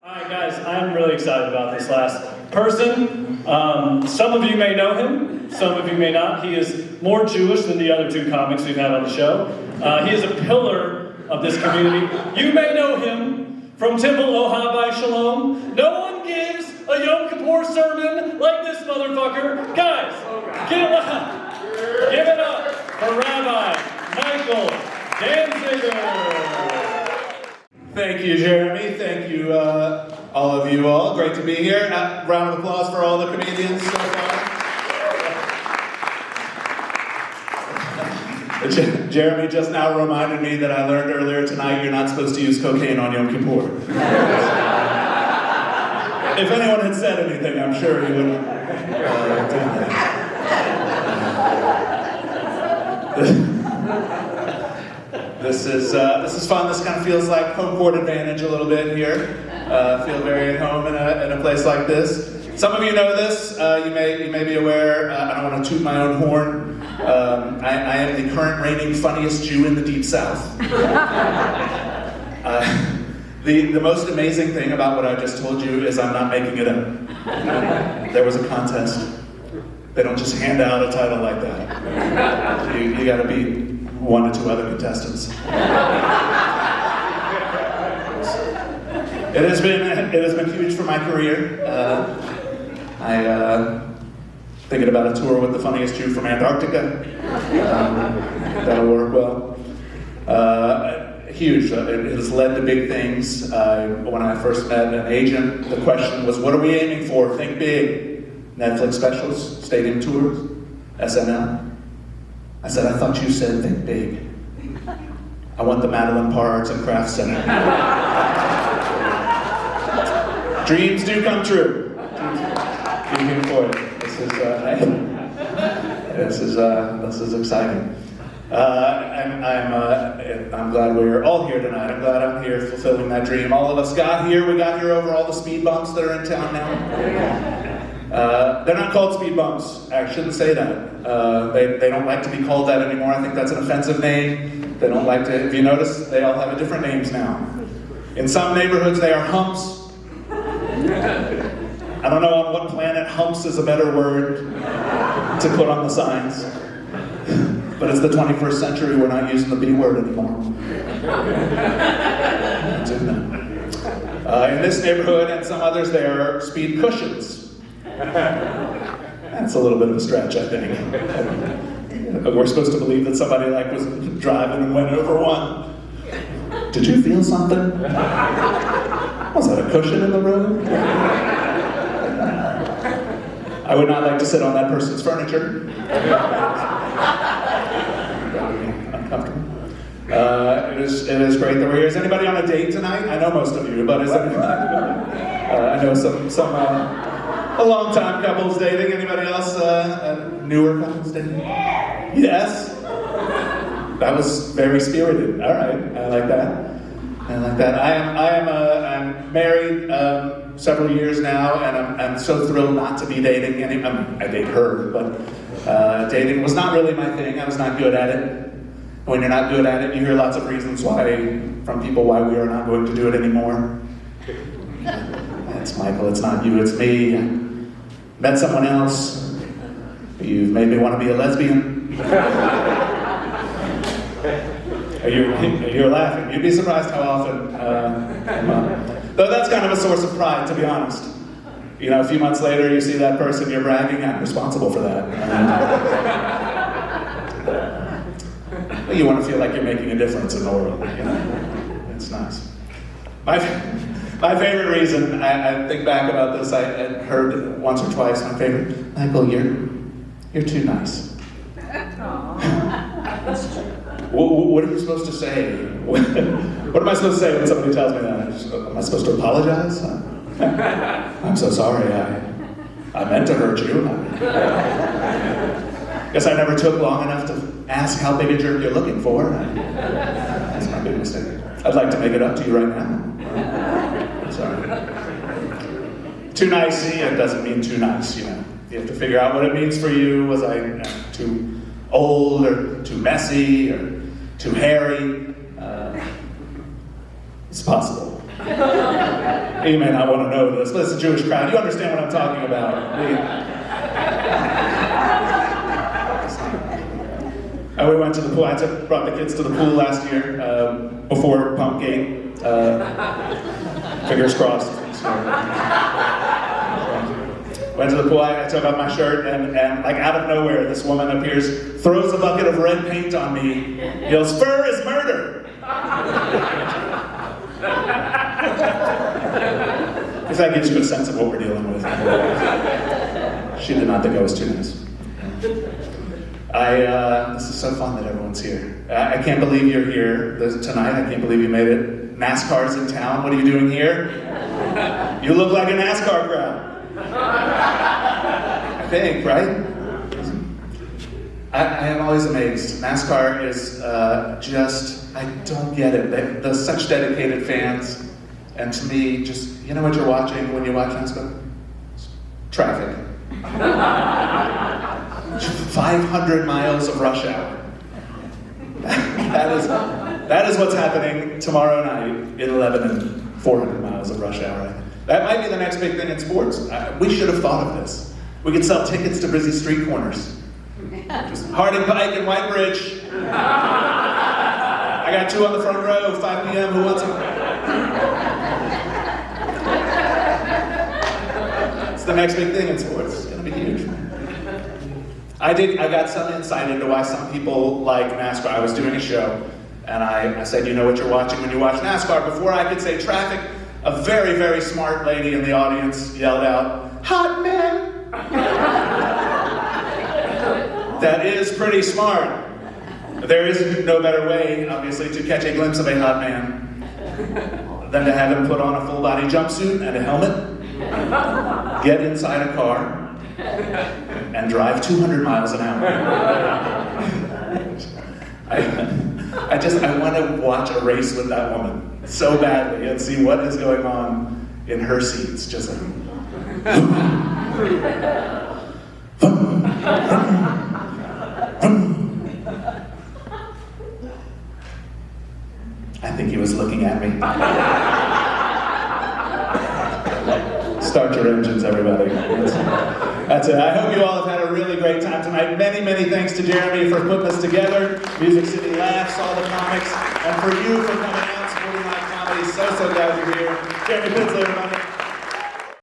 Alright guys, I'm really excited about this last person. Some of you may know him, some of you may not. He is more Jewish than the other two comics we've had on the show. He is a pillar of this community. You may know him from Temple Ohabai Shalom. No one gives a Yom Kippur sermon like this motherfucker. Guys, give it up. Give it up for Rabbi Michael Danziger. Thank you, Jeremy. Thank you, all of you all. Great to be here. Round of applause for all the comedians so far. Jeremy just now reminded me that I learned earlier tonight you're not supposed to use cocaine on Yom Kippur. If anyone had said anything, I'm sure he would have done that. This is fun. This kind of feels like home court advantage a little bit here. Feel very at home in a place like this. Some of you know this. You may be aware. I don't want to toot my own horn. I am the current reigning funniest Jew in the Deep South. The most amazing thing about what I just told you is I'm not making it up. There was a contest. They don't just hand out a title like that. You got to beat one or two other contestants. It has been huge for my career. Thinking about a tour with the funniest Jew from Antarctica. That'll work well. Huge. It has led to big things. When I first met an agent, the question was, what are we aiming for? Think big. Netflix specials, stadium tours, SNL. I said, I thought you said think big. I want the Madeline Parr Arts and Crafts Center. Dreams do come true. Keep moving forward. This is exciting. I'm glad we're all here tonight. I'm glad I'm here fulfilling that dream. All of us got here. We got here over all the speed bumps that are in town now. They're not called speed bumps. I shouldn't say that. They don't like to be called that anymore. I think that's an offensive name. They don't like to, if you notice, they all have different names now. In some neighborhoods, they are humps. I don't know on what planet humps is a better word to put on the signs. But it's the 21st century, we're not using the B word anymore. In this neighborhood and some others, there are speed cushions. That's a little bit of a stretch, I think. We're supposed to believe that somebody was driving and went over one. Did you feel something? Was that a cushion in the road? I would not like to sit on that person's furniture. That would be uncomfortable. It is great that we're here. Is anybody on a date tonight? I know most of you, but is anybody? I know some a long-time couples dating. Anybody else? Newer couples dating? Yes. That was very spirited. All right, I like that. I'm married several years now, and I'm so thrilled not to be dating. I date her, but dating was not really my thing. I was not good at it. When you're not good at it, you hear lots of reasons from people why we are not going to do it anymore. It's Michael, it's not you, it's me. I met someone else. You've made me want to be a lesbian. You're laughing. You'd be surprised how often. Though that's kind of a source of pride, to be honest. You know, a few months later, you see that person, you're bragging, I'm responsible for that. But you want to feel like you're making a difference in the world. You know? It's nice. My favorite reason, I think back about this, I heard it once or twice, my favorite, Michael, you're too nice. What are you supposed to say? What am I supposed to say when somebody tells me that? Am I supposed to apologize? I'm so sorry, I meant to hurt you. Guess I never took long enough to ask how big a jerk you're looking for. That's my big mistake. I'd like to make it up to you right now. Sorry. Too nice, it doesn't mean too nice, you know. You have to figure out what it means for you. Was I too old, or too messy, or too hairy? It's possible. You may not want to know this, but it's a Jewish crowd. You understand what I'm talking about. We went to the pool. I brought the kids to the pool last year before pump game. Fingers crossed. Went to the pool. I took off my shirt, and like out of nowhere, this woman appears, throws a bucket of red paint on me, yells, "Fur is murder!" If that gives you a sense of what we're dealing with. She did not think I was too nice. This is so fun that everyone's here. I can't believe you're here tonight. I can't believe you made it. NASCAR's in town. What are you doing here? You look like a NASCAR crowd. I think, right? I am always amazed. NASCAR is I don't get it. They're such dedicated fans. And to me, just, you know what you're watching when you watch NASCAR? Traffic. 500 miles of rush hour. That is what's happening tomorrow night in Lebanon. 400 miles of rush hour. That might be the next big thing in sports. We should have thought of this. We could sell tickets to busy street corners. Just Harding Pike and White Bridge. I got 2 on the front row, 5 p.m. Who wants them? It's the next big thing in sports. It's going to be huge. I got some insight into why some people like NASCAR. I was doing a show, and I said, you know what you're watching when you watch NASCAR? Before I could say traffic, a very, very smart lady in the audience yelled out, "Hot man!" That is pretty smart. There is no better way, obviously, to catch a glimpse of a hot man than to have him put on a full-body jumpsuit and a helmet, get inside a car, and drive 200 miles an hour. I want to watch a race with that woman so badly and see what is going on in her seats. Just like, I think he was looking at me. Start your engines, everybody. That's it. I hope you all have had a really great time tonight. Many, many thanks to Jeremy for putting this together. Music City Laughs, all the comics, and for you for coming out, supporting my comedy. So glad you're here. Jeremy Pitzler,